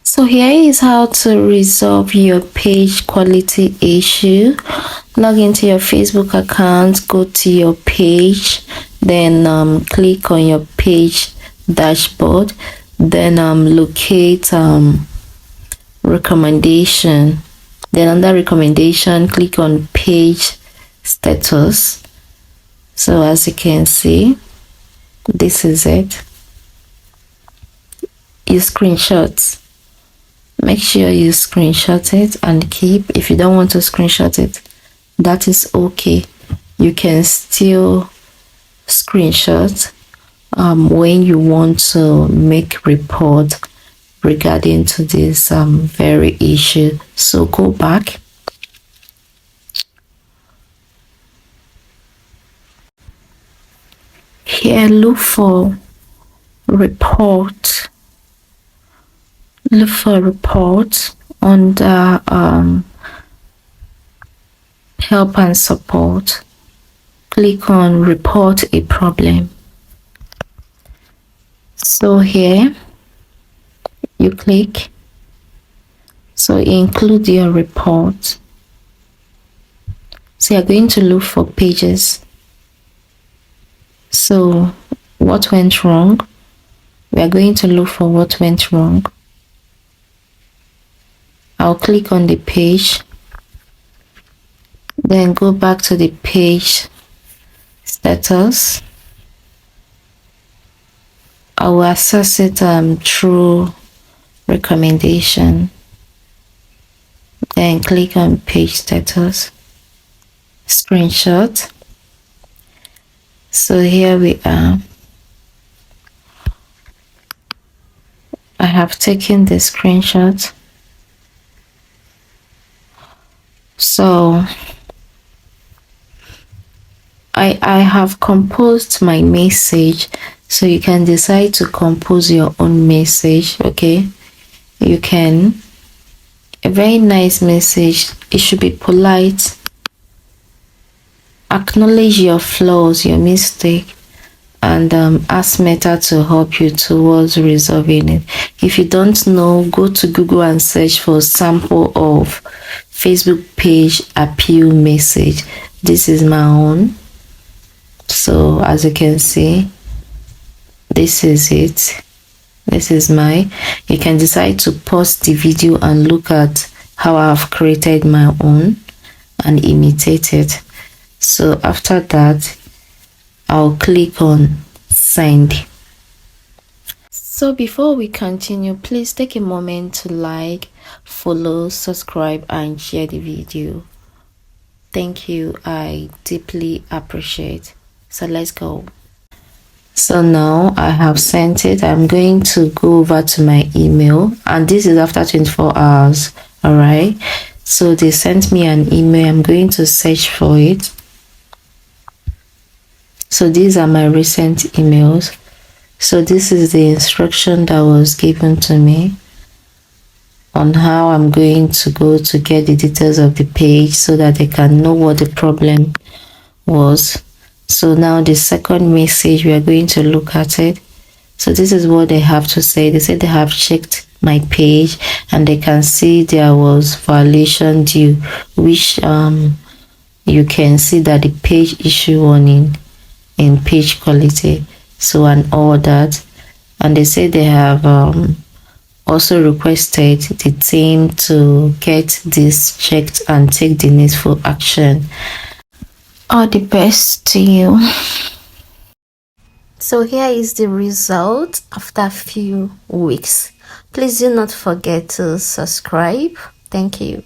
So here is how to resolve your page quality issue. Log into your Facebook account, go to your page, then click on your page dashboard, then locate recommendation. Then under recommendation, click on page status. So as you can see, this is it. You screenshot. Make sure you screenshot it and keep. If you don't want to screenshot it, that is okay. You can still screenshot when you want to make report regarding to this very issue. So go back. Here, look for report. Look for report under help and support. Click on report a problem. So here you click, so include your report. So you're going to look for pages. So what went wrong? We are going to look for what went wrong. I'll click on the page, then go back to the page status. I will access it through recommendation, then click on page status, screenshot. So here we are. I have taken the screenshot. So I have composed my message, so you can decide to compose your own message. Okay, you can. A very nice message. It should be polite. Acknowledge your flaws, your mistake, and ask Meta to help you towards resolving it. If you don't know, go to Google and search for sample of Facebook page appeal message. This is my own. So as you can see, this is it. This is my. You can decide to pause the video and look at how I've created my own and imitate it. So after that, I'll click on send. So before we continue, please take a moment to like, follow, subscribe, and share the video. Thank you. I deeply appreciate. So let's go. So now I have sent it. I'm going to go over to my email, and this is after 24 hours. All right. So they sent me an email. I'm going to search for it. So these are my recent emails. So this is the instruction that was given to me on how I'm going to go to get the details of the page so that they can know what the problem was. So now the second message, we are going to look at it. So this is what they have to say. They said they have checked my page and they can see there was violation due, which you can see that the page issue warning in page quality, so and all that. And they say they have also requested the team to get this checked and take the needful action. All the best to you. So here is the result after a few weeks. Please do not forget to subscribe. Thank you.